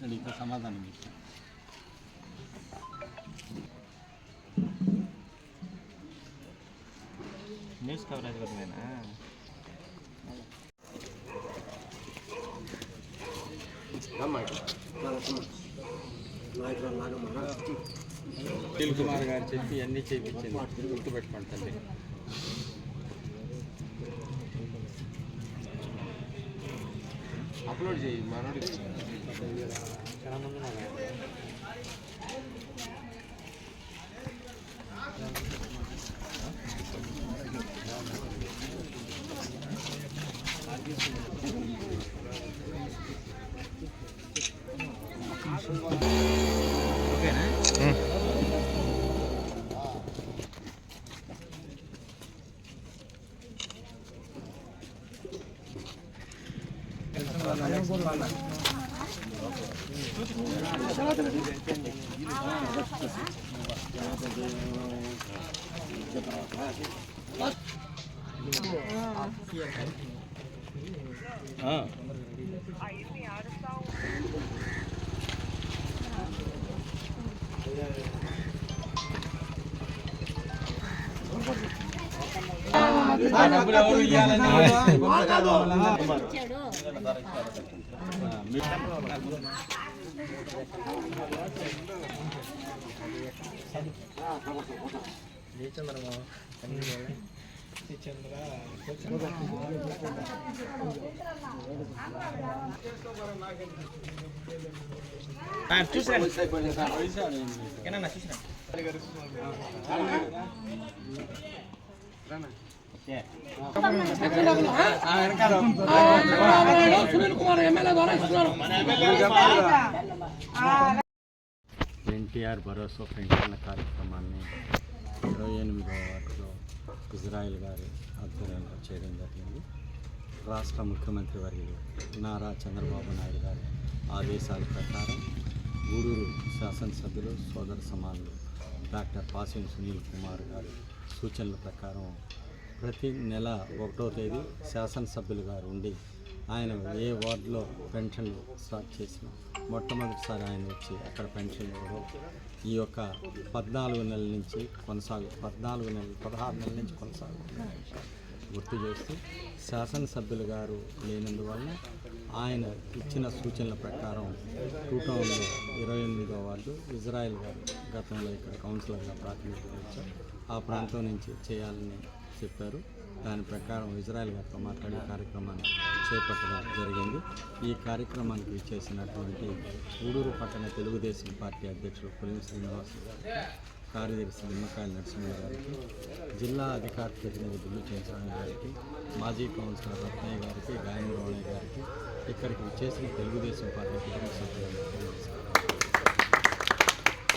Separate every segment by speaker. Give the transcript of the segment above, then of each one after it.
Speaker 1: అడిగితే సమాధానం ఇస్తాను. న్యూస్ కవరేజ్ వరమేనా? అనిల్ కుమార్ గారు చెప్పి అన్నీ చేయించింది, గుర్తుపెట్టుకోండి తల్లి. అప్లోడ్ చేయి మనోడి. ఓకేనా? డబ్బులు ఎవరు ఇవ్వాలని ఎన్టీఆర్ భరోసా పెన్షన్ల కార్యక్రమాన్ని 28వ వార్డులో ఇజ్రాయిల్ గారి ఆధ్వర్యంలో చేయడం జరిగింది. రాష్ట్ర ముఖ్యమంత్రి వర్యులు నారా చంద్రబాబు నాయుడు గారి ఆదేశాల ప్రకారం గూడూరు శాసనసభ్యులు సోదర సమానులు డాక్టర్ పాసిం సునీల్ కుమార్ గారి సూచనల ప్రకారం ప్రతి నెల 1వ తేదీ శాసనసభ్యులు గారు ఉండి ఆయన ఏ వార్డులో పెన్షన్లు స్టార్ట్ చేసినా మొట్టమొదటిసారి ఆయన వచ్చి అక్కడ పెన్షన్లు ఇవ్వడం ఈ యొక్క 16 నెలల నుంచి 16 నెలల నుంచి కొనసాగుతున్న గుర్తు చేస్తూ శాసనసభ్యులు గారు లేనందువల్ల ఆయన ఇచ్చిన సూచనల ప్రకారం 28వ వార్డు ఇజ్రాయిల్ గారు గతంలో ఇక్కడ కౌన్సిలర్గా ప్రాతినిధ్యం ఇచ్చారు. ఆ ప్రాంతం నుంచి చేయాలని చెప్పారు. దాని ప్రకారం ఇజ్రాయిల్ గారితో మాట్లాడి కార్యక్రమాన్ని చేపట్టడం జరిగింది. ఈ కార్యక్రమానికి చేసినటువంటి గూడూరు పట్టణ తెలుగుదేశం పార్టీ అధ్యక్షులు పులిమి శ్రీనివాస్ కార్యదర్శి నిమ్మకాయల నరసింహ గారికి, జిల్లా అధికార ప్రతినిధి బిల్లు చంద్రరావు గారికి, మాజీ కౌన్సిలర్ రత్నయ్య గారికి, గాయని రోణయ్య గారికి, ఇక్కడికి చేసిన తెలుగుదేశం పార్టీ కుటుంబ సభ్యులందరికీ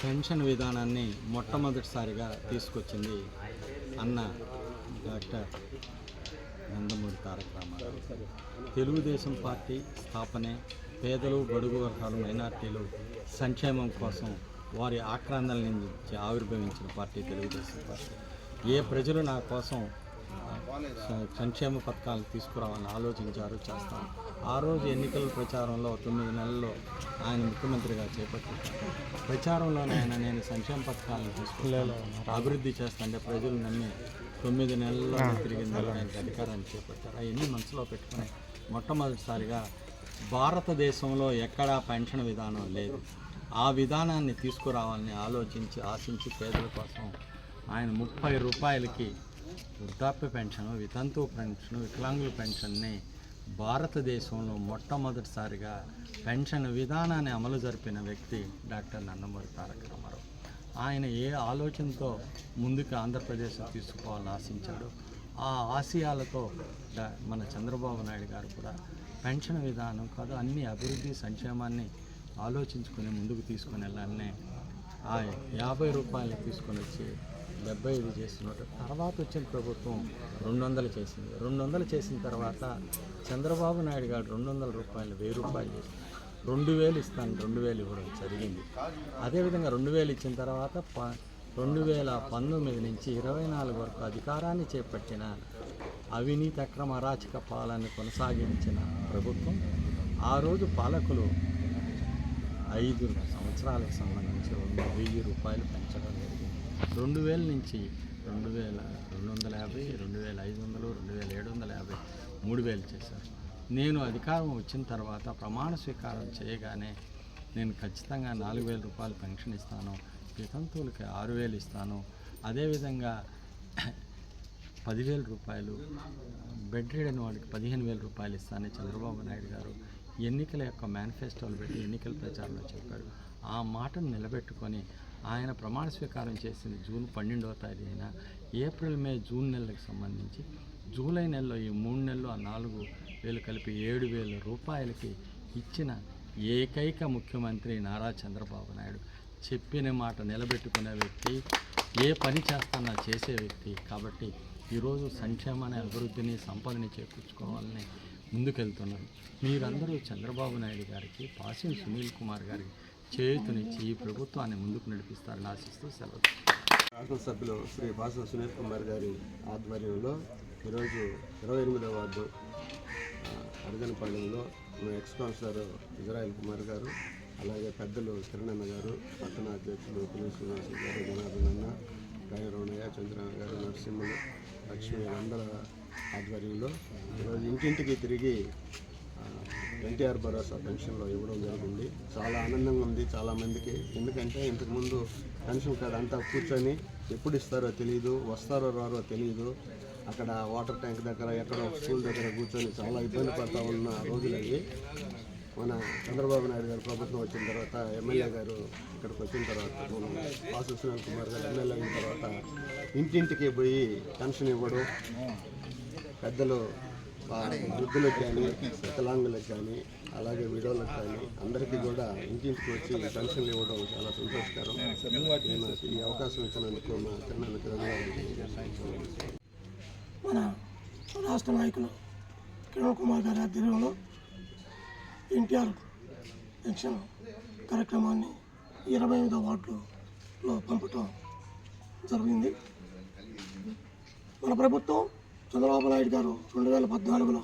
Speaker 1: పెన్షన్ విధానాన్ని మొట్టమొదటిసారిగా తీసుకొచ్చింది అన్న డాక్టర్ నందమూరి తారక రామారావు. తెలుగుదేశం పార్టీ స్థాపనే పేదలు, బడుగు వర్గాలు, మైనార్టీలు సంక్షేమం కోసం వారి ఆక్రందనల నుంచి ఆవిర్భవించిన పార్టీ తెలుగుదేశం పార్టీ. ఏ ప్రజలు నా కోసం సంక్షేమ పథకాలు తీసుకురావాలని ఆలోచించారు, చేస్తాం. ఆ రోజు ఎన్నికల ప్రచారంలో 9 నెలల్లో ఆయన ముఖ్యమంత్రిగా చేపట్టారు. ప్రచారంలోనే ఆయన నేను సంక్షేమ పథకాలను తీసుకున్నాను, అభివృద్ధి చేస్తానంటే ప్రజలు నమ్మి 9 నెలల్లో తిరిగింది ఆయనకి అధికారాన్ని చేపట్టారు. అవన్నీ మనసులో పెట్టుకుని మొట్టమొదటిసారిగా భారతదేశంలో ఎక్కడా పెన్షన్ విధానం లేదు, ఆ విధానాన్ని తీసుకురావాలని ఆశించి పేదల కోసం ఆయన 30 రూపాయలకి వృద్ధాప్య పెన్షన్, వితంతు పెన్షన్, వికలాంగుల పెన్షన్ని భారతదేశంలో మొట్టమొదటిసారిగా పెన్షన్ విధానాన్ని అమలు జరిపిన వ్యక్తి డాక్టర్ నందమూరి తారక రామారావు. ఆయన ఏ ఆలోచనతో ముందుకు ఆంధ్రప్రదేశ్ తీసుకోవాలని ఆశించాడు, ఆ ఆశయాలతో మన చంద్రబాబు నాయుడు గారు కూడా పెన్షన్ విధానం కాదు అన్ని అభివృద్ధి సంక్షేమాన్ని ఆలోచించుకొని ముందుకు తీసుకొని వెళ్ళాలని ఆ 50 రూపాయలు తీసుకొని వచ్చి 75 చేస్తున్నట్టు. తర్వాత వచ్చిన ప్రభుత్వం 200 చేసింది. 200 చేసిన తర్వాత చంద్రబాబు నాయుడు గారు 200 రూపాయలు 1000 రూపాయలు చేసి 2000 ఇస్తాను, 2000 ఇవ్వడం జరిగింది. అదేవిధంగా 2000 ఇచ్చిన తర్వాత 2019 నుంచి 24 వరకు అధికారాన్ని చేపట్టిన అవినీతి అక్రమ అరాచక పాలన కొనసాగించిన ప్రభుత్వం. ఆ రోజు పాలకులు 5 సంవత్సరాలకు సంబంధించి 1000 రూపాయలు పెంచడం జరిగింది. 2000 నుంచి 2250, 2500, 2750, 3000 చేశారు. నేను అధికారం వచ్చిన తర్వాత ప్రమాణ స్వీకారం చేయగానే నేను ఖచ్చితంగా 4000 రూపాయలు పెన్షన్ ఇస్తాను, వితంతువులకి 6000 ఇస్తాను, అదేవిధంగా 10,000 రూపాయలు, బెడ్ రీడ్ అయిన వాళ్ళకి 15,000 రూపాయలు ఇస్తానని చంద్రబాబు నాయుడు గారు ఎన్నికల యొక్క మేనిఫెస్టోలు పెట్టి ఎన్నికల ప్రచారంలో చెప్పాడు. ఆ మాటను నిలబెట్టుకొని ఆయన ప్రమాణ స్వీకారం చేసింది జూన్ 12వ తేదీన. ఏప్రిల్, మే, జూన్ నెలలకు సంబంధించి జూలై నెలలో ఈ 3 నెలలు ఆ 4,000 కలిపి 7,000 రూపాయలకి ఇచ్చిన ఏకైక ముఖ్యమంత్రి నారా చంద్రబాబు నాయుడు. చెప్పిన మాట నిలబెట్టుకునే వ్యక్తి, ఏ పని చేస్తానో చేసే వ్యక్తి. కాబట్టి ఈరోజు సంక్షేమాన్ని, అభివృద్ధిని, సంపదని చేకూర్చుకోవాలని ముందుకెళ్తున్నారు. మీరందరూ చంద్రబాబు నాయుడు గారికి, పాసిం సునీల్ కుమార్ గారికి చేతునిచ్చి ఈ ప్రభుత్వాన్ని ముందుకు నడిపిస్తారని ఆశిస్తూ సెలవు.
Speaker 2: శాసనసభ్యులు శ్రీ పాసిం సునీల్ కుమార్ గారి ఆధ్వర్యంలో ఈరోజు 28వ వార్డు అర్జనపాలెంలో ఎక్స్ కౌన్సిలర్ ఇజ్రాయిల్ కుమార్ గారు, అలాగే పెద్దలు కిరణన్న గారు, పట్టణ అధ్యక్షులు పులి శ్రీనివాస గారు, జనార్దన్ అన్న, రాయరమణయ్య, చంద్రన్న గారు, నరసింహులు, లక్ష్మి అందరి ఆధ్వర్యంలో ఈరోజు ఇంటింటికి తిరిగి ఎన్టీఆర్ భరోసా పెన్షన్లో ఇవ్వడం జరిగింది. చాలా ఆనందంగా ఉంది చాలామందికి. ఎందుకంటే ఇంతకుముందు పెన్షన్ కార్డు అంతా కూర్చొని ఎప్పుడు ఇస్తారో తెలియదు, వస్తారో రారో తెలియదు. అక్కడ వాటర్ ట్యాంక్ దగ్గర, ఎక్కడో స్కూల్ దగ్గర కూర్చొని చాలా ఇబ్బంది పడుతూ ఉన్న రోజులవి. మన చంద్రబాబు నాయుడు గారు ప్రభుత్వం వచ్చిన తర్వాత, ఎమ్మెల్యే గారు ఇక్కడికి వచ్చిన తర్వాత, పాసిం సునీల్ కుమార్ గారు ఎమ్మెల్యే అయిన తర్వాత ఇంటింటికి పోయి పెన్షన్ ఇవ్వడం, పెద్దలు వృద్ధులకు కానీ, వికలాంగులకు కానీ, అలాగే విడోలకు కానీ అందరికీ కూడా ఇంటింటికి వచ్చి పెన్షన్లు ఇవ్వడం చాలా సంతోషకరం. ఈ అవకాశం ఇచ్చినందుకు మా కిరణానికి ధన్యవాదాలు.
Speaker 3: మన రాష్ట్ర నాయకులు కిరణ్ కుమార్ గారి ఆధ్వర్యంలో ఎన్టీఆర్ పెన్షన్ కార్యక్రమాన్ని 28వ వార్డులో పంపటం జరిగింది. మన ప్రభుత్వం చంద్రబాబు నాయుడు గారు 2014లో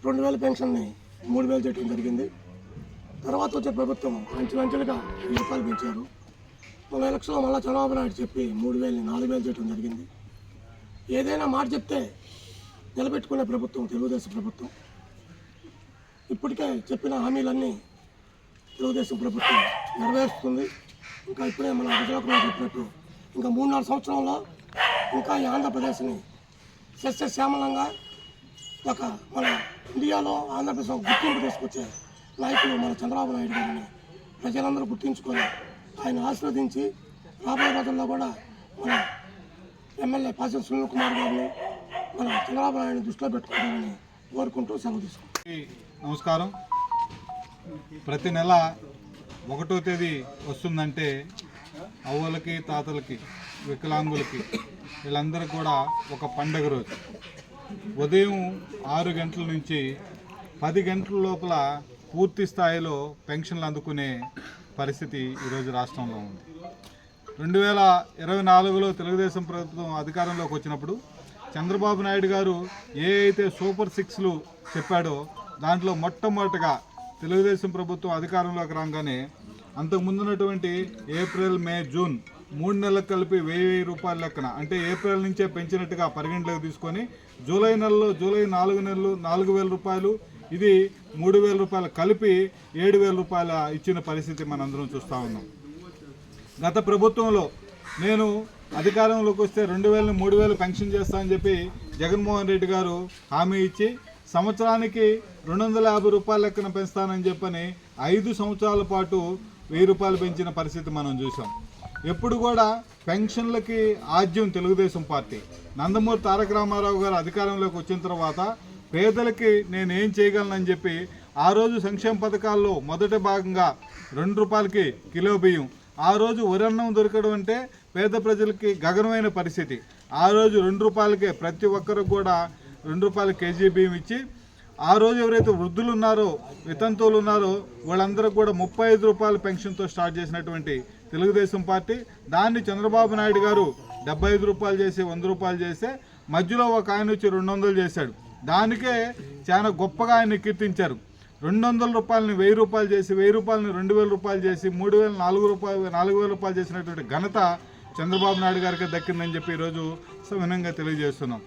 Speaker 3: 2,000 పెన్షన్ని 3,000 చేయడం జరిగింది. తర్వాత వచ్చే ప్రభుత్వం అంచెలంచెలుగా 1000 రూపాయలు పెంచారు. మన ఎలక్షన్లో మళ్ళీ చంద్రబాబు నాయుడు చెప్పి 3,000ని 4,000 చేయడం జరిగింది. ఏదైనా మాట చెప్తే నిలబెట్టుకునే ప్రభుత్వం తెలుగుదేశం ప్రభుత్వం. ఇప్పటికే చెప్పిన హామీలన్నీ తెలుగుదేశం ప్రభుత్వం నెరవేరుస్తుంది. ఇంకా ఇప్పుడే మన విజయకుమార్ చెప్పినట్టు ఇంకా 3-4 సంవత్సరంలో ఇంకా ఈ ఆంధ్రప్రదేశ్ని సస్యశ్యామలంగా ఒక మన ఇండియాలో ఆంధ్రప్రదేశ్ గుర్తింపు తీసుకొచ్చే నాయకులు మన చంద్రబాబు నాయుడు గారిని ప్రజలందరూ గుర్తించుకొని ఆయన ఆశీర్వదించి రాబోయే రోజుల్లో కూడా మన ఎమ్మెల్యే పాసిం సునీల్ కుమార్ గారిని మన చంద్రబాబు నాయుడిని దృష్టిలో పెట్టుకుంటారని కోరుకుంటూ సెలవు తీసుకుంటాం.
Speaker 4: నమస్కారం. ప్రతి నెల 1వ తేదీ వస్తుందంటే అవ్వలకి, తాతలకి, వికలాంగులకి వీళ్ళందరూ కూడా ఒక పండగ రోజు. ఉదయం 6 గంటల నుంచి 10 గంటల లోపల పూర్తి స్థాయిలో పెన్షన్లు అందుకునే పరిస్థితి ఈరోజు రాష్ట్రంలో ఉంది. 2024లో తెలుగుదేశం ప్రభుత్వం అధికారంలోకి వచ్చినప్పుడు చంద్రబాబు నాయుడు గారు ఏ అయితే సూపర్ 6లు చెప్పాడో దాంట్లో మొట్టమొదటిగా తెలుగుదేశం ప్రభుత్వం అధికారంలోకి రాగానే అంతకుముందున్నటువంటి ఏప్రిల్, మే, జూన్ 3 నెలలకు కలిపి 1000 రూపాయల లెక్కన, అంటే ఏప్రిల్ నుంచే పెంచినట్టుగా పరిగణలోకి తీసుకొని జూలై నెలలో, జూలై 4 నెలలు 4,000 రూపాయలు, ఇది 3,000 రూపాయలు కలిపి 7,000 రూపాయల ఇచ్చిన పరిస్థితి మనందరం చూస్తూ ఉన్నాం. గత ప్రభుత్వంలో నేను అధికారంలోకి వస్తే 2,000ని 3,000 పెన్షన్ చేస్తానని చెప్పి జగన్మోహన్ రెడ్డి గారు హామీ ఇచ్చి సంవత్సరానికి 250 రూపాయల లెక్కన పెంచుతానని చెప్పని 5 సంవత్సరాల పాటు 1000 రూపాయలు పెంచిన పరిస్థితి మనం చూసాం. ఎప్పుడు కూడా పెన్షన్లకి ఆద్యం తెలుగుదేశం పార్టీ. నందమూరి తారక రామారావు గారు అధికారంలోకి వచ్చిన తర్వాత పేదలకి నేను ఏం చేయగలనని చెప్పి ఆ రోజు సంక్షేమ పథకాల్లో మొదటి భాగంగా 2 రూపాయలకి కిలో బియ్యం, ఆ రోజు వరన్నం దొరకడం అంటే పేద ప్రజలకి గగనమైన పరిస్థితి. ఆ రోజు 2 రూపాయలకే ప్రతి ఒక్కరికి కూడా 2 రూపాయల కేజీ బియ్యం ఇచ్చి, ఆ రోజు ఎవరైతే వృద్ధులు ఉన్నారో, వితంతువులు ఉన్నారో వాళ్ళందరూ కూడా 35 రూపాయల పెన్షన్తో స్టార్ట్ చేసినటువంటి తెలుగుదేశం పార్టీ, దాన్ని చంద్రబాబు నాయుడు గారు 75 రూపాయలు చేసి 100 రూపాయలు చేస్తే మధ్యలో ఒక ఆయన వచ్చి 200 చేశాడు. దానికే చాలా గొప్పగా ఆయన కీర్తించారు. 200 రూపాయలని 1000 రూపాయలు చేసి, 1000 రూపాయలని 2000 రూపాయలు చేసి, 3000 4000 రూపాయలు చేసినటువంటి ఘనత చంద్రబాబు నాయుడు గారికి దక్కిందని చెప్పి ఈరోజు సవినంగా తెలియజేస్తున్నాం.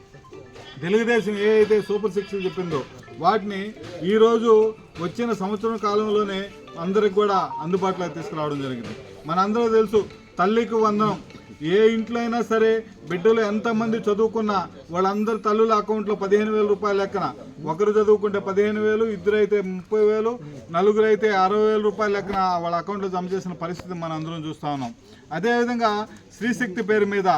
Speaker 4: తెలుగుదేశం ఏ అయితే సూపర్ 6 చెప్పిందో వాటిని ఈరోజు వచ్చిన సంవత్సరం కాలంలోనే అందరికి కూడా అందుబాటులోకి తీసుకురావడం జరిగింది. మనందరూ తెలుసు, తల్లికి వందనం. ఏ ఇంట్లో అయినా సరే బిడ్డలు ఎంతమంది చదువుకున్నా వాళ్ళందరి తల్లుల అకౌంట్లో 15,000 రూపాయలు లెక్కన, ఒకరు చదువుకుంటే 15,000, ఇద్దరైతే 30,000, నలుగురైతే 60,000 రూపాయల లెక్కన వాళ్ళ అకౌంట్లో జమ చేసిన పరిస్థితి మనం అందరం చూస్తూ ఉన్నాం. అదేవిధంగా స్త్రీశక్తి పేరు మీద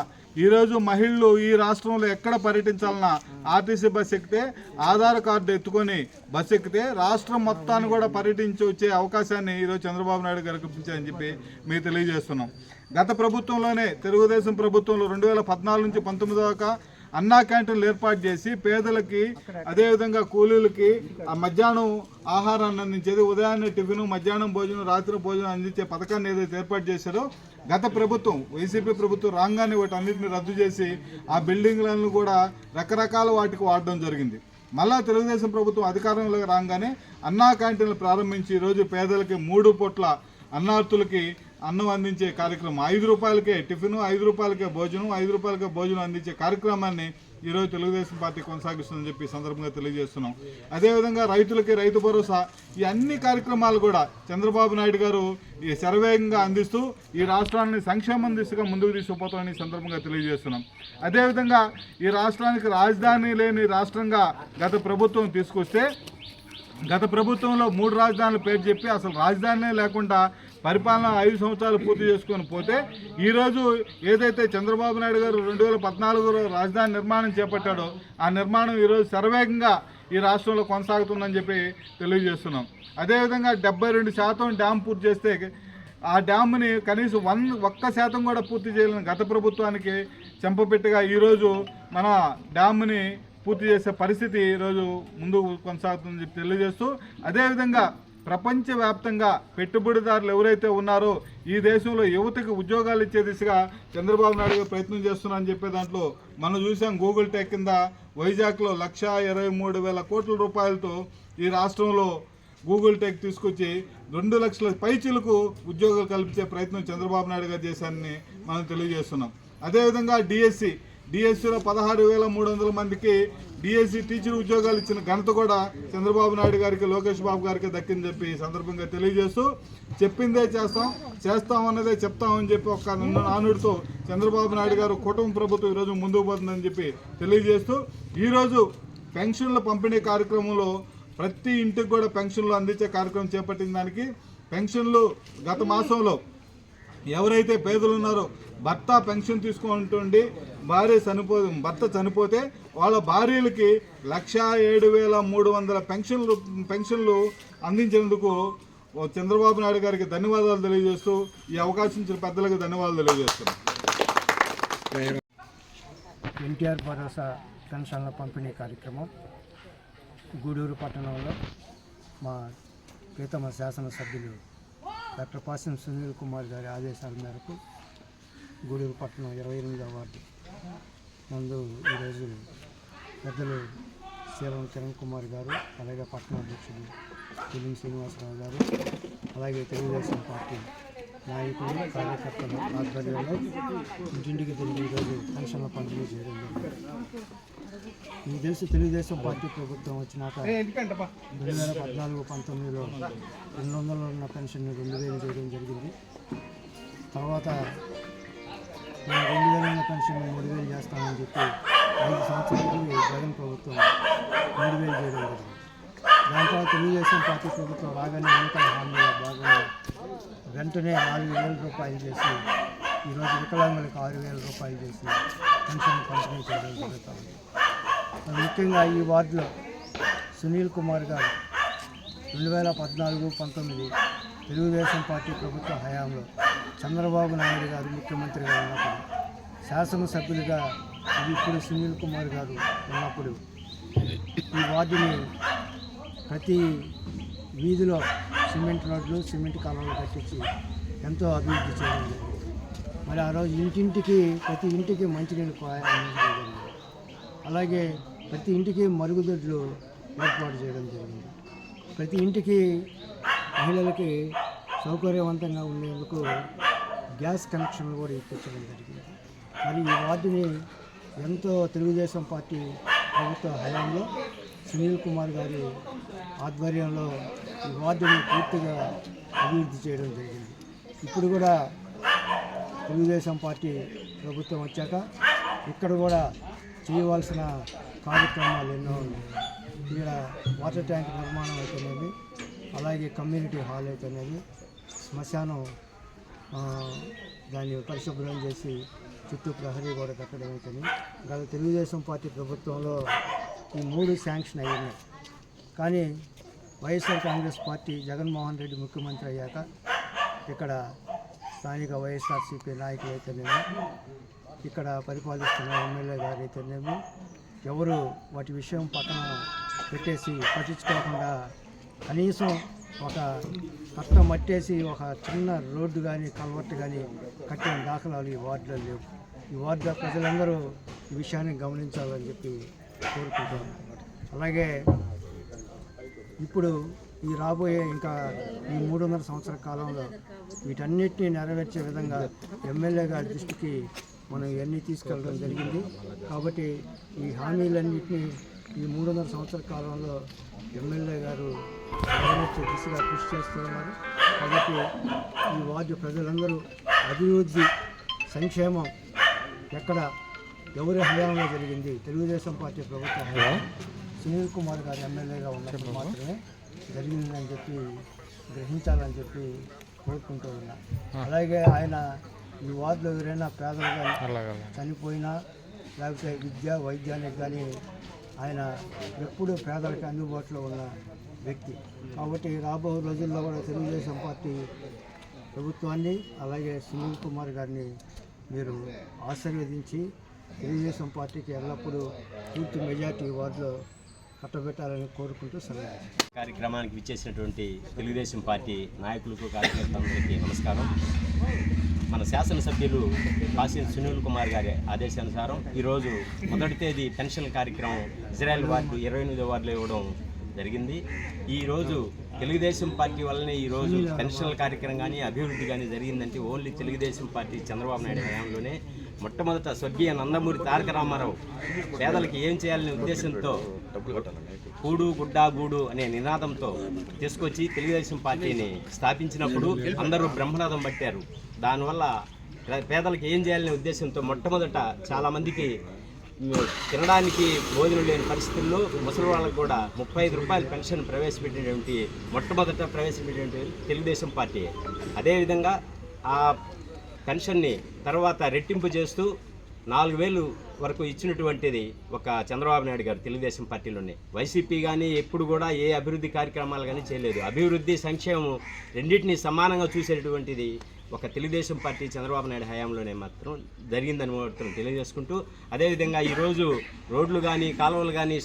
Speaker 4: ఈరోజు మహిళలు ఈ రాష్ట్రంలో ఎక్కడ పర్యటించాలన్నా ఆర్టీసీ బస్ ఎక్కితే, ఆధార్ కార్డు ఎత్తుకొని బస్ ఎక్కితే రాష్ట్రం మొత్తాన్ని కూడా పర్యటించి వచ్చే అవకాశాన్ని ఈరోజు చంద్రబాబు నాయుడు గారు కల్పించారని చెప్పి మీకు తెలియజేస్తున్నాం. గత ప్రభుత్వంలోనే, తెలుగుదేశం ప్రభుత్వంలో 2014 నుంచి 19 దాకా అన్నా క్యాంటీన్లు ఏర్పాటు చేసి పేదలకి, అదేవిధంగా కూలీలకి ఆ మధ్యాహ్నం ఆహారాన్ని అందించేది, ఉదయాన్నే టిఫిన్, మధ్యాహ్నం భోజనం, రాత్రి భోజనం అందించే పథకాన్ని ఏదైతే ఏర్పాటు చేశారో గత ప్రభుత్వం, వైసీపీ ప్రభుత్వం రాగానే వాటి అన్నింటిని రద్దు చేసి ఆ బిల్డింగ్లను కూడా రకరకాల వాటికి వాడడం జరిగింది. మళ్ళా తెలుగుదేశం ప్రభుత్వం అధికారంలోకి రాగానే అన్నా క్యాంటీన్లు ప్రారంభించి ఈరోజు పేదలకి 3 పూట్ల అన్నార్థులకి అన్నం అందించే కార్యక్రమం, 5 రూపాయలకే టిఫిన్, 5 రూపాయలకే భోజనం, 5 రూపాయలకే భోజనం అందించే కార్యక్రమాన్ని ఈరోజు తెలుగుదేశం పార్టీ కొనసాగిస్తుందని చెప్పి సందర్భంగా తెలియజేస్తున్నాం. అదేవిధంగా రైతులకి రైతు భరోసా, ఈ అన్ని కార్యక్రమాలు కూడా చంద్రబాబు నాయుడు గారు ఈ శరవేగంగా అందిస్తూ ఈ రాష్ట్రాన్ని సంక్షేమం దిశగా ముందుకు తీసుకుపోతామని సందర్భంగా తెలియజేస్తున్నాం. అదేవిధంగా ఈ రాష్ట్రానికి రాజధాని లేని రాష్ట్రంగా గత ప్రభుత్వం తీసుకొస్తే, గత ప్రభుత్వంలో 3 రాజధానుల పేరు చెప్పి అసలు రాజధానే లేకుండా పరిపాలన 5 సంవత్సరాలు పూర్తి చేసుకొని పోతే, ఈరోజు ఏదైతే చంద్రబాబు నాయుడు గారు 2014లో రాజధాని నిర్మాణం చేపట్టాడో ఆ నిర్మాణం ఈరోజు శరవేగంగా ఈ రాష్ట్రంలో కొనసాగుతుందని చెప్పి తెలియజేస్తున్నాం. అదేవిధంగా 72% డ్యామ్ పూర్తి చేస్తే ఆ డ్యామ్ని కనీసం 1% కూడా పూర్తి చేయలేని గత ప్రభుత్వానికి చెంపపెట్టుగా ఈరోజు మన డ్యామ్ని పూర్తి చేసే పరిస్థితి ఈరోజు ముందుకు కొనసాగుతుందని చెప్పి తెలియజేస్తూ, అదేవిధంగా ప్రపంచవ్యాప్తంగా పెట్టుబడిదారులు ఎవరైతే ఉన్నారో ఈ దేశంలో యువతకు ఉద్యోగాలు ఇచ్చే దిశగా చంద్రబాబు నాయుడు గారు ప్రయత్నం చేస్తున్నారని చెప్పే దాంట్లో మనం చూసాం. గూగుల్ టెక్ కింద వైజాగ్లో 1,23,000 కోట్ల రూపాయలతో ఈ రాష్ట్రంలో గూగుల్ టెక్ తీసుకొచ్చి 2 లక్షల పైచీలకు ఉద్యోగాలు కల్పించే ప్రయత్నం చంద్రబాబు నాయుడు గారు చేశారని మనం తెలియజేస్తున్నాం. అదేవిధంగా డిఎస్సిలో 16,300 మందికి డిఎస్సి టీచర్ ఉద్యోగాలు ఇచ్చిన ఘనత కూడా చంద్రబాబు నాయుడు గారికి, లోకేష్ బాబు గారికి దక్కిందని చెప్పి సందర్భంగా తెలియజేస్తూ, చెప్పిందే చేస్తాం అన్నదే చెప్తామని చెప్పి ఒక నానుడితో చంద్రబాబు నాయుడు గారు కుటుంబ ప్రభుత్వం ఈరోజు ముందుకు పోతుందని చెప్పి తెలియజేస్తూ, ఈరోజు పెన్షన్ల పంపిణీ కార్యక్రమంలో ప్రతి ఇంటికి కూడా పెన్షన్లు అందించే కార్యక్రమం చేపట్టిన దానికి పెన్షన్లు గత మాసంలో ఎవరైతే పేదలు ఉన్నారో భర్త పెన్షన్ తీసుకుంటుండి భర్త చనిపోతే వాళ్ళ భార్యలకి 1,07,300 పెన్షన్లు అందించేందుకు చంద్రబాబు నాయుడు గారికి ధన్యవాదాలు తెలియజేస్తూ, ఈ అవకాశం ఇచ్చిన పెద్దలకు ధన్యవాదాలు తెలియజేస్తున్నాం.
Speaker 5: ఎన్టీఆర్ భరోసా పెన్షన్ల పంపిణీ కార్యక్రమం గూడూరు పట్టణంలో మా ప్రీతమ శాసనసభ్యులు డాక్టర్ పాసం సునీల్ కుమార్ గారి ఆదేశాల మేరకు గూడూరు పట్టణం 28వ వార్డు ముందు ఈరోజు పెద్దలు శీలం కిరణ్ కుమార్ గారు, అలాగే పట్టణ అధ్యక్షుడు పిల్లి శ్రీనివాసరావు గారు, అలాగే తెలుగుదేశం పార్టీ నాయకులు, కార్యకర్తల ఆధ్వర్యంలో ఇంటింటికి తిరిగి ఈరోజు పెన్షన్ల పంపిణీ చేయడం జరిగింది. మీకు తెలుసు, తెలుగుదేశం పార్టీ ప్రభుత్వం వచ్చినాక 2014-19లో 200 ఉన్న పెన్షన్ 2,000 చేయడం జరిగింది. తర్వాత 2,000 ఉన్న పెన్షన్ 3,000 చేస్తామని చెప్పి 5 సంవత్సరాలకు జగన్ ప్రభుత్వం 3,000 చేయడం జరిగింది. దాని తర్వాత తెలుగుదేశం పార్టీ ప్రభుత్వం రాగానే ఎన్నికల హామీలో భాగంగా వెంటనే 4,000 రూపాయలు చేసి ఈరోజు వికలాంగులకు 6,000 రూపాయలు చేసి పెన్షన్ పంపిణీ చేయడం జరుగుతుంది. ముఖ్యంగా ఈ వార్డులో సునీల్ కుమార్ గారు 2014-19 తెలుగుదేశం పార్టీ ప్రభుత్వ హయాంలో చంద్రబాబు నాయుడు గారు ముఖ్యమంత్రిగా ఉన్నప్పుడు, శాసనసభ్యులుగా ఇప్పుడు సునీల్ కుమార్ గారు ఉన్నప్పుడు ఈ వార్డుని ప్రతి వీధిలో సిమెంట్ రోడ్లు, సిమెంట్ కాలువలు కట్టించి ఎంతో అభివృద్ధి చేయడం జరిగింది. మరి ఆ రోజు ఇంటింటికి ప్రతి ఇంటికి మంచినీళ్ళు అందించడం జరిగింది. అలాగే ప్రతి ఇంటికి మరుగుదొడ్లు ఏర్పాటు చేయడం జరిగింది. ప్రతి ఇంటికి మహిళలకి సౌకర్యవంతంగా ఉండేందుకు గ్యాస్ కనెక్షన్లు కూడా ఇప్పించడం జరిగింది. మరి ఈ వార్డుని ఎంతో తెలుగుదేశం పార్టీ ప్రభుత్వ హయాంలో సునీల్ కుమార్ గారి ఆధ్వర్యంలో ఈ వార్డుని పూర్తిగా అభివృద్ధి చేయడం జరిగింది. ఇప్పుడు కూడా తెలుగుదేశం పార్టీ ప్రభుత్వం వచ్చాక ఇక్కడ కూడా చేయవలసిన కార్యక్రమాలు ఎన్నో ఉన్నాయి. ఇక్కడ వాటర్ ట్యాంక్ నిర్మాణం అయితేనేది, అలాగే కమ్యూనిటీ హాల్ అయితేనేది, శ్మశానం దాన్ని పరిశుభ్రం చేసి చుట్టూ ప్రహరీ గోడ కట్టడం అయితేనే గత తెలుగుదేశం పార్టీ ప్రభుత్వంలో ఈ 3 శాంక్షన్ అయ్యాయి. కానీ వైఎస్ఆర్ కాంగ్రెస్ పార్టీ జగన్మోహన్ రెడ్డి ముఖ్యమంత్రి అయ్యాక ఇక్కడ స్థానిక వైఎస్ఆర్సీపీ నాయకులు అయితేనేమి, ఇక్కడ పరిపాలిస్తున్న ఎమ్మెల్యే గారు అయితేనేమి ఎవరు వాటి విషయం పక్కన పెట్టేసి పట్టించుకోకుండా కనీసం ఒక కట్ట మట్టేసి ఒక చిన్న రోడ్డు కానీ కల్వర్ట్ కానీ కట్టిన దాఖలాలు ఈ వార్డులో లేవు. ఈ వార్డులో ప్రజలందరూ ఈ విషయాన్ని గమనించాలని చెప్పి కోరుకుంటున్నాను. అలాగే ఇప్పుడు ఈ రాబోయే ఇంకా ఈ 300 సంవత్సరాల కాలంలో వీటన్నిటిని నెరవేర్చే విధంగా ఎమ్మెల్యే గారి దృష్టికి మనం ఇవన్నీ తీసుకెళ్ళడం జరిగింది. కాబట్టి ఈ హామీలన్నింటినీ ఈ 300 సంవత్సరాల కాలంలో ఎమ్మెల్యే గారు నెరవేర్చే దిశగా కృషి చేస్తున్నారు. కాబట్టి ఈ వార్డు ప్రజలందరూ అభివృద్ధి, సంక్షేమం ఎక్కడ ఎవరి హయాంలో జరిగింది, తెలుగుదేశం పార్టీ ప్రభుత్వ హయాం సునీల్ కుమార్ గారు ఎమ్మెల్యేగా ఉన్నప్పుడు మాత్రమే జరిగిందని చెప్పి గ్రహించాలని చెప్పి కోరుకుంటూ ఉన్నా. అలాగే ఆయన ఈ వార్డులో ఎవరైనా పేదలు కానీ చనిపోయినా లేకపోతే విద్య వైద్యానికి కానీ ఆయన ఎప్పుడూ పేదలకు అందుబాటులో ఉన్న వ్యక్తి. కాబట్టి రాబో రోజుల్లో కూడా తెలుగుదేశం పార్టీ ప్రభుత్వాన్ని అలాగే సునీల్ కుమార్ గారిని మీరు ఆశీర్వదించి తెలుగుదేశం పార్టీకి ఎల్లప్పుడూ పూర్తి మెజార్టీ వార్డులో కట్టబెట్టాలని కోరుకుంటూ సెలవు.
Speaker 6: కార్యక్రమానికి విచ్చేసినటువంటి తెలుగుదేశం పార్టీ నాయకులకు, కార్యకర్తలందరికీ నమస్కారం. మన శాసనసభ్యులు పాసిన్ సునీల్ కుమార్ గారి ఆదేశానుసారం ఈరోజు మొదటి తేదీ పెన్షన్ కార్యక్రమం ఇజ్రాయెల్ వార్డు 28వ వార్డులో ఇవ్వడం జరిగింది. ఈరోజు తెలుగుదేశం పార్టీ వల్లనే ఈరోజు పెన్షన్ల కార్యక్రమం కానీ అభివృద్ధి కానీ జరిగిందంటే ఓన్లీ తెలుగుదేశం పార్టీ చంద్రబాబు నాయుడు హయాంలోనే. మొట్టమొదట స్వర్గీయ నందమూరి తారక రామారావు పేదలకు ఏం చేయాలనే ఉద్దేశంతో కూడు గుడ్డ గూడు అనే నినాదంతో తీసుకొచ్చి తెలుగుదేశం పార్టీని స్థాపించినప్పుడు అందరూ బ్రహ్మనాదం పట్టారు. దానివల్ల పేదలకు ఏం చేయాలనే ఉద్దేశంతో మొట్టమొదట చాలామందికి తినడానికి భోజనం లేని పరిస్థితుల్లో ముసలి వాళ్ళకు కూడా 35 రూపాయల పెన్షన్ మొట్టమొదట ప్రవేశపెట్టినటువంటి తెలుగుదేశం పార్టీ. అదేవిధంగా ఆ పెన్షన్ని తర్వాత రెట్టింపు చేస్తూ 4,000 వరకు ఇచ్చినటువంటిది ఒక చంద్రబాబు నాయుడు గారు తెలుగుదేశం పార్టీలోనే. వైసీపీ కానీ ఎప్పుడు కూడా ఏ అభివృద్ధి కార్యక్రమాలు కానీ చేయలేదు. అభివృద్ధి, సంక్షేమం రెండింటినీ సమానంగా చూసేటువంటిది ఒక తెలుగుదేశం పార్టీ చంద్రబాబు నాయుడు హయాంలోనే మాత్రం జరిగిందని మాత్రం తెలియజేసుకుంటూ, అదేవిధంగా ఈరోజు రోడ్లు కానీ కాలువలు కానీ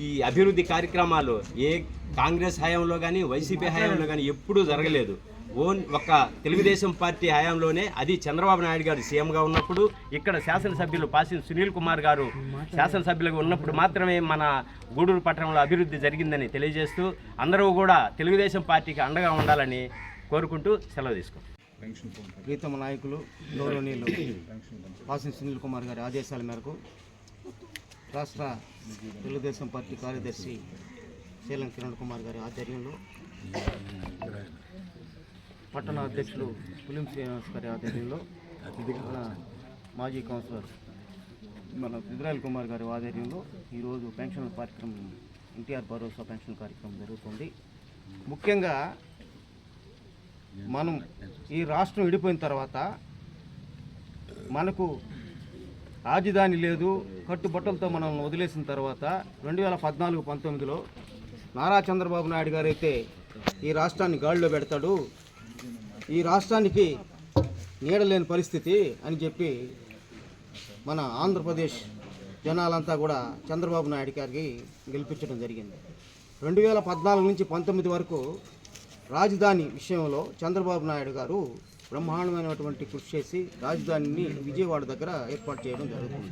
Speaker 6: ఈ అభివృద్ధి కార్యక్రమాలు ఏ కాంగ్రెస్ హయాంలో కానీ వైసీపీ హయాంలో కానీ ఎప్పుడూ జరగలేదు. ఒక తెలుగుదేశం పార్టీ హయాంలోనే, అది చంద్రబాబు నాయుడు గారు సీఎంగా ఉన్నప్పుడు, ఇక్కడ శాసనసభ్యులు పాసిన్ సునీల్ కుమార్ గారు శాసనసభ్యులుగా ఉన్నప్పుడు మాత్రమే మన గూడూరు పట్టణంలో అభివృద్ధి జరిగిందని తెలియజేస్తూ అందరూ కూడా తెలుగుదేశం పార్టీకి అండగా ఉండాలని కోరుకుంటూ సెలవు తీసుకుంటాం.
Speaker 7: ప్రీతమ నాయకులు గౌరవనీయులు పాసిన్ సునీల్ కుమార్ గారి ఆదేశాల మేరకు రాష్ట్ర తెలుగుదేశం పార్టీ కార్యదర్శి శీలం కిరణ్ కుమార్ గారి ఆధ్వర్యంలో, పట్టణ అధ్యక్షులు పులిం శ్రీనివాస్ గారి ఆధ్వర్యంలో, మన మాజీ కౌన్సిలర్ మన ఇజ్రాయెల్ కుమార్ గారి ఆధ్వర్యంలో ఈరోజు పెన్షన్ కార్యక్రమం, ఎన్టీఆర్ భరోసా పెన్షన్ కార్యక్రమం జరుగుతుంది. ముఖ్యంగా మనం ఈ రాష్ట్రం విడిపోయిన తర్వాత మనకు రాజధాని లేదు, కట్టుబట్టలతో మనం వదిలేసిన తర్వాత 2014-19లో నారా చంద్రబాబు నాయుడు గారు అయితే ఈ రాష్ట్రాన్ని గాడిలో పెడతాడు, ఈ రాష్ట్రానికి నీడలేని పరిస్థితి అని చెప్పి మన ఆంధ్రప్రదేశ్ జనాలంతా కూడా చంద్రబాబు నాయుడు గారికి గెలిపించడం జరిగింది. 2014 నుంచి 19 వరకు రాజధాని విషయంలో చంద్రబాబు నాయుడు గారు బ్రహ్మాండమైనటువంటి కృషి చేసి రాజధానిని విజయవాడ దగ్గర ఏర్పాటు చేయడం జరుగుతుంది.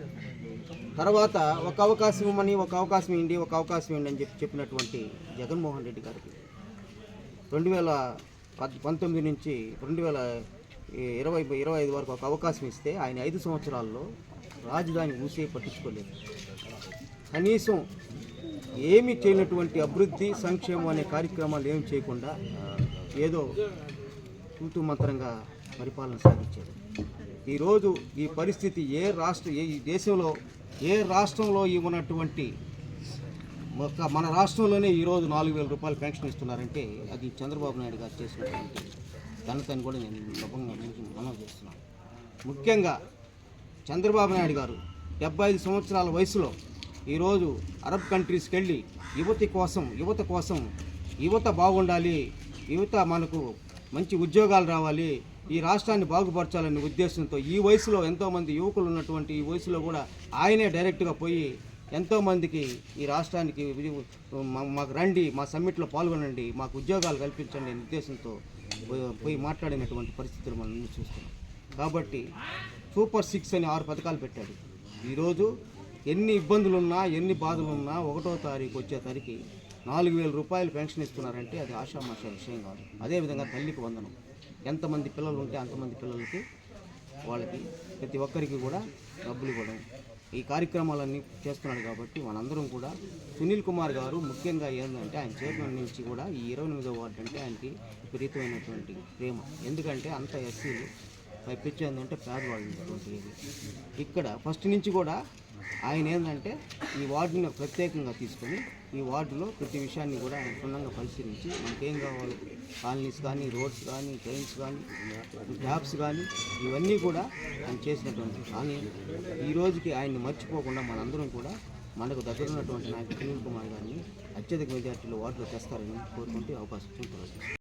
Speaker 7: తర్వాత ఒక అవకాశం ఇవ్వమని, ఒక అవకాశం ఇవ్వండి, ఒక అవకాశం ఇవ్వండి అని చెప్పినటువంటి జగన్మోహన్ రెడ్డి గారికి 2019 నుంచి 2025 వరకు ఒక అవకాశం ఇస్తే ఆయన 5 సంవత్సరాల్లో రాజధాని ఊసే పట్టించుకోలేదు. కనీసం ఏమీ చేయనటువంటి అభివృద్ధి సంక్షేమం అనే కార్యక్రమాలు ఏమి చేయకుండా ఏదో తూతూ మంత్రంగా పరిపాలన సాగించారు. ఈరోజు ఈ పరిస్థితి ఈ దేశంలో ఏ రాష్ట్రంలో ఇవ్వనటువంటి మన రాష్ట్రంలోనే ఈరోజు 4,000 రూపాయలు పెన్షన్ ఇస్తున్నారంటే అది చంద్రబాబు నాయుడు గారు చేసినటువంటి ఘనతని కూడా నేను గొప్పంగా మనం చేస్తున్నాను. ముఖ్యంగా చంద్రబాబు నాయుడు గారు 75 సంవత్సరాల వయసులో ఈరోజు అరబ్ కంట్రీస్కి వెళ్ళి యువత బాగుండాలి, యువత మనకు మంచి ఉద్యోగాలు రావాలి, ఈ రాష్ట్రాన్ని బాగుపరచాలనే ఉద్దేశంతో ఈ వయసులో ఎంతోమంది యువకులు ఉన్నటువంటి ఈ వయసులో కూడా ఆయనే డైరెక్ట్గా పోయి ఎంతోమందికి ఈ రాష్ట్రానికి మాకు రండి, మా సమ్మిట్లో పాల్గొనండి, మాకు ఉద్యోగాలు కల్పించండి అనే ఉద్దేశంతో పోయి మాట్లాడినటువంటి పరిస్థితులు మనం చూస్తున్నాం. కాబట్టి సూపర్ 6 అని 6 పథకాలు పెట్టాడు. ఈరోజు ఎన్ని ఇబ్బందులున్నా ఎన్ని బాధలున్నా 1వ తారీఖు వచ్చేసరికి 4,000 రూపాయలు పెన్షన్ ఇస్తున్నారంటే అది ఆషామాషా విషయం కాదు. అదేవిధంగా తల్లికి వందనం, ఎంతమంది పిల్లలు ఉంటే అంతమంది పిల్లలకి వాళ్ళకి ప్రతి ఒక్కరికి కూడా డబ్బులు ఇవ్వడం, ఈ కార్యక్రమాలన్నీ చేస్తున్నాడు. కాబట్టి మనందరం కూడా సునీల్ కుమార్ గారు ముఖ్యంగా ఏంటంటే ఆయన చైర్మన్ నుంచి కూడా ఈ 28వ వార్డు అంటే ఆయనకి విపరీతమైనటువంటి ప్రేమ. ఎందుకంటే అంత ఎస్సీలు పైపించి ఏంటంటే పేదవాళ్ళు ఉన్నటువంటి ఇక్కడ ఫస్ట్ నుంచి కూడా ఆయన ఏంటంటే ఈ వార్డుని ప్రత్యేకంగా తీసుకొని ఈ వార్డులో ప్రతి విషయాన్ని కూడా ఆయన క్షుణ్ణంగా పరిశీలించి మనకేం కావాలి, కాలనీస్ కానీ, రోడ్స్ కానీ, ట్రైన్స్ కానీ, ట్యాప్స్ కానీ ఇవన్నీ కూడా ఆయన చేసినటువంటి. కానీ ఈ రోజుకి ఆయన్ని మర్చిపోకుండా మనందరం కూడా మనకు దగ్గర ఉన్నటువంటి నాయకుడు సునీల్ కుమార్ గారిని అత్యధిక మెజార్టీలో వార్డులో తెస్తారని కోరుకుంటూ అవకాశం